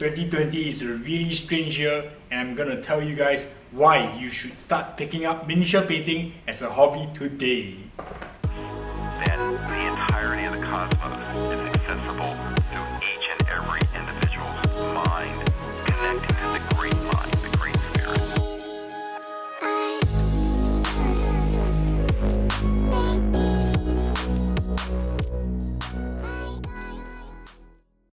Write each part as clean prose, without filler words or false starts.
2020 is a really strange year, and I'm gonna tell you guys why you should start picking up miniature painting as a hobby today. That the entirety of the cosmos is accessible to each and every individual's mind, connecting to the great mind, the great spirit.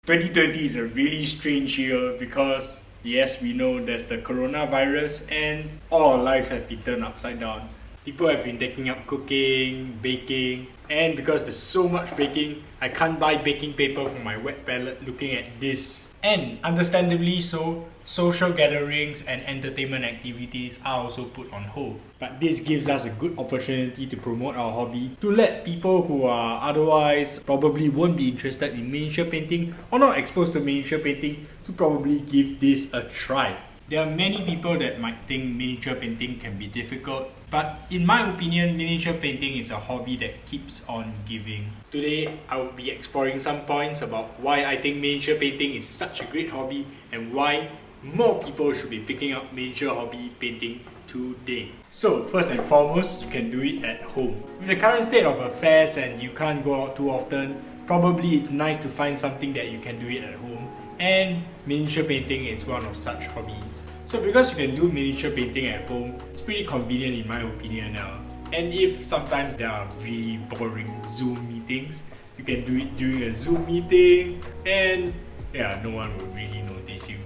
2020 is a really strange year because, yes, we know there's the coronavirus and all our lives have been turned upside down. People have been taking up cooking, baking, and because there's so much baking, I can't buy baking paper for my wet palette looking at this. And understandably so, social gatherings and entertainment activities are also put on hold. But this gives us a good opportunity to promote our hobby, to let people who are otherwise probably won't be interested in miniature painting or not exposed to miniature painting to probably give this a try. There are many people that might think miniature painting can be difficult, but in my opinion, miniature painting is a hobby that keeps on giving. Today, I will be exploring some points about why I think miniature painting is such a great hobby and why more people should be picking up miniature hobby painting today. So, first and foremost, you can do it at home. With the current state of affairs and you can't go out too often, probably it's nice to find something that you can do it at home. And miniature painting is one of such hobbies. So because you can do miniature painting at home, it's pretty convenient in my opinion now. And if sometimes there are really boring Zoom meetings, you can do it during a Zoom meeting and yeah, no one will really notice you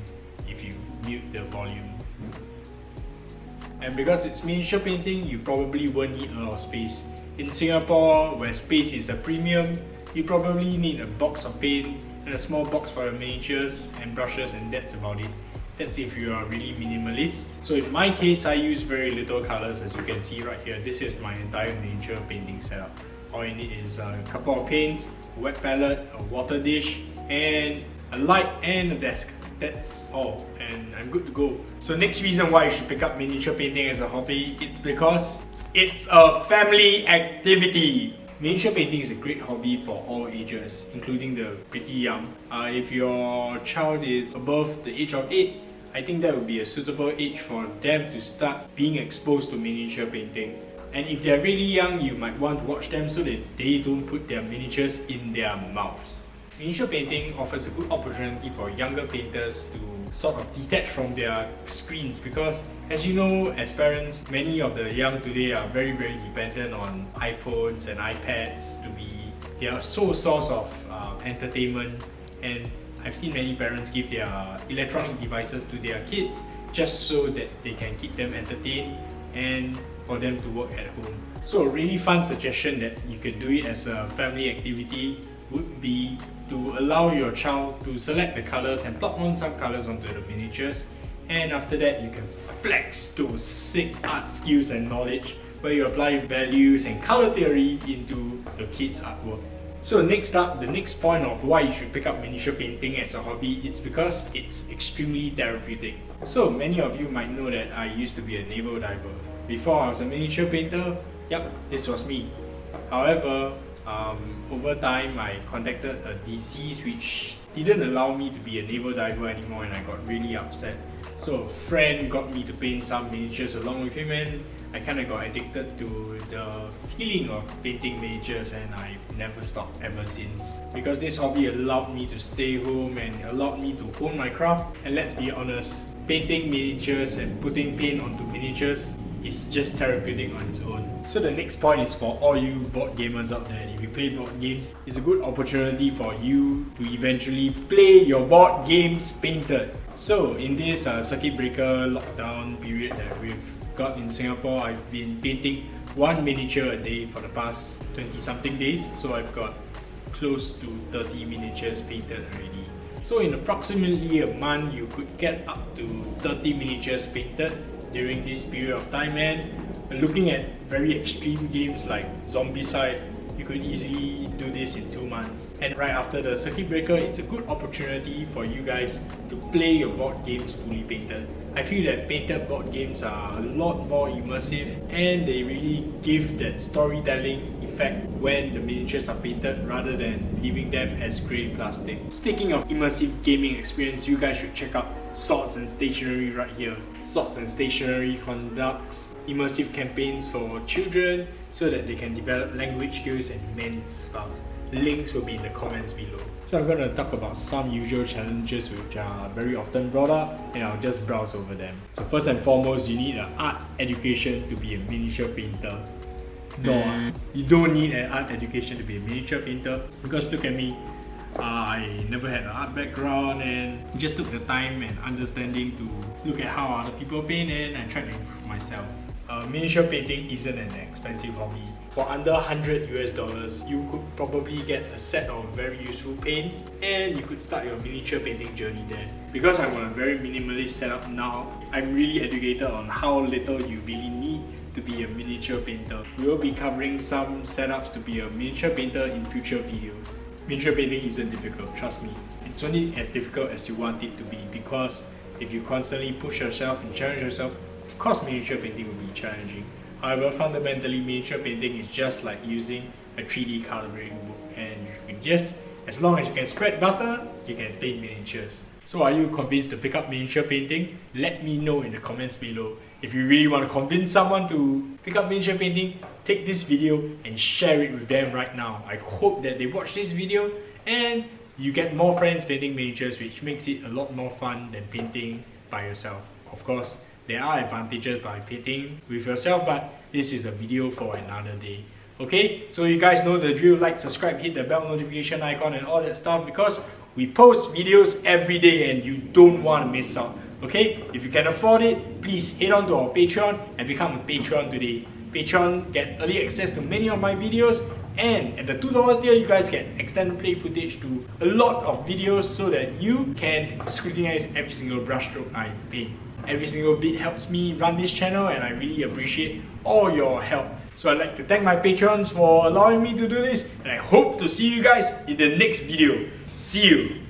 if you mute the volume. And because it's miniature painting, you probably won't need a lot of space. In Singapore, where space is a premium, you probably need a box of paint and a small box for your miniatures and brushes, and that's about it. That's if you are really minimalist. So in my case, I use very little colors, as you can see right here. This is my entire miniature painting setup. All you need is a couple of paints, a wet palette, a water dish, and a light and a desk. That's all, and I'm good to go. So next reason why you should pick up miniature painting as a hobby, it's because it's a family activity. Miniature painting is a great hobby for all ages, including the pretty young. If your child is above the age of 8, I think that would be a suitable age for them to start being exposed to miniature painting. And if they're really young, you might want to watch them so that they don't put their miniatures in their mouths. Miniature painting offers a good opportunity for younger painters to sort of detach from their screens because, as you know, as parents, many of the young today are very dependent on iPhones and iPads to be their sole source of entertainment. And I've seen many parents give their electronic devices to their kids just so that they can keep them entertained and for them to work at home. So a really fun suggestion that you can do it as a family activity would be to allow your child to select the colors and plot on some colors onto the miniatures, and after that you can flex those sick art skills and knowledge where you apply values and color theory into your kids' artwork. So next up, the next point of why you should pick up miniature painting as a hobby, it's because it's extremely therapeutic. So many of you might know that I used to be a naval diver. Before I was a miniature painter, yep, this was me. However, over time I contracted a disease which didn't allow me to be a naval diver anymore, and I got really upset. So a friend got me to paint some miniatures along with him, and I kind of got addicted to the feeling of painting miniatures, and I've never stopped ever since. Because this hobby allowed me to stay home and allowed me to hone my craft. And let's be honest, painting miniatures and putting paint onto miniatures is just therapeutic on its own. So the next point is for all you board gamers out there. If you play board games, it's a good opportunity for you to eventually play your board games painted. So in this circuit breaker lockdown period that we've got in Singapore, I've been painting one miniature a day for the past 20 something days. So I've got close to 30 miniatures painted already. So in approximately a month, you could get up to 30 miniatures painted during this period of time, and looking at very extreme games like Zombicide, you could easily do this in 2 months. And right after the circuit breaker, it's a good opportunity for you guys to play your board games fully painted. I feel that painted board games are a lot more immersive and they really give that storytelling effect effect when the miniatures are painted rather than leaving them as grey plastic. Speaking of immersive gaming experience, you guys should check out Swords and Stationery right here. Swords and Stationery conducts immersive campaigns for children so that they can develop language skills and many stuff. Links will be in the comments below. So I'm going to talk about some usual challenges which are very often brought up, and I'll just browse over them. So first and foremost, you need an art education to be a miniature painter. No, you don't need an art education to be a miniature painter, because look at me. I never had an art background, and just took the time and understanding to look at how other people paint, and I tried to improve myself. Miniature painting isn't an expensive hobby. For under $100 you could probably get a set of very useful paints, and you could start your miniature painting journey there. Because I'm on a very minimalist setup now, I'm really educated on how little you really need to be a miniature painter. We will be covering some setups to be a miniature painter in future videos. Miniature painting isn't difficult, trust me. It's only as difficult as you want it to be, because if you constantly push yourself and challenge yourself, of course miniature painting will be challenging. However, fundamentally miniature painting is just like using a 3D coloring book, and you can just, as long as you can spread butter, you can paint miniatures. So are you convinced to pick up miniature painting? Let me know in the comments below. If you really want to convince someone to pick up miniature painting, take this video and share it with them right now. I hope that they watch this video and you get more friends painting miniatures, which makes it a lot more fun than painting by yourself. Of course, there are advantages by painting with yourself, but this is a video for another day. Okay, so you guys know the drill. Like, subscribe, hit the bell notification icon and all that stuff, because we post videos every day and you don't want to miss out. Okay, if you can afford it, please head on to our Patreon and become a patron today. Patreon get early access to many of my videos, and at the $2 tier you guys get extended play footage to a lot of videos so that you can scrutinize every single brushstroke I paint. Every single bit helps me run this channel, and I really appreciate all your help. So I'd like to thank my patrons for allowing me to do this, and I hope to see you guys in the next video. See you!